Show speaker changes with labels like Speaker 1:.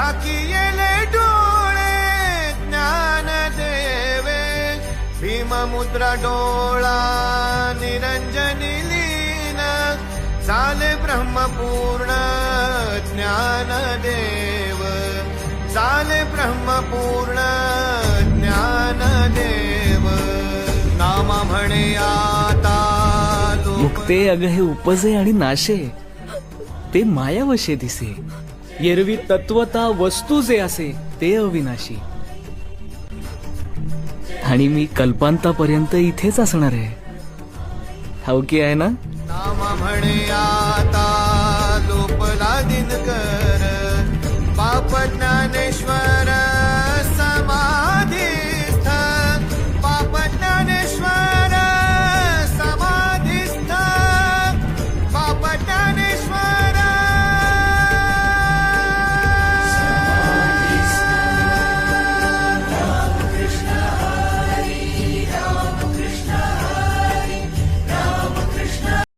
Speaker 1: झाकी येले डोळे ज्ञान देवे, भीममुद्रा डोळा निरंजनी लीन, झाले ब्रह्मपूर्ण ज्ञान देव, झाले ब्रह्मपूर्ण ज्ञान देव. नामा म्हणे आता
Speaker 2: मुक्ते अग हे उपजे आणि नाशे, ते मायावशे दिसे. एरवी तत्वता वस्तू जे असे ते अविनाशी. आणि मी कल्पांतापर्यंत इथेच असणार आहे. ठाऊकी आहे ना?
Speaker 1: नामा म्हणे आता लोपला दिनकर.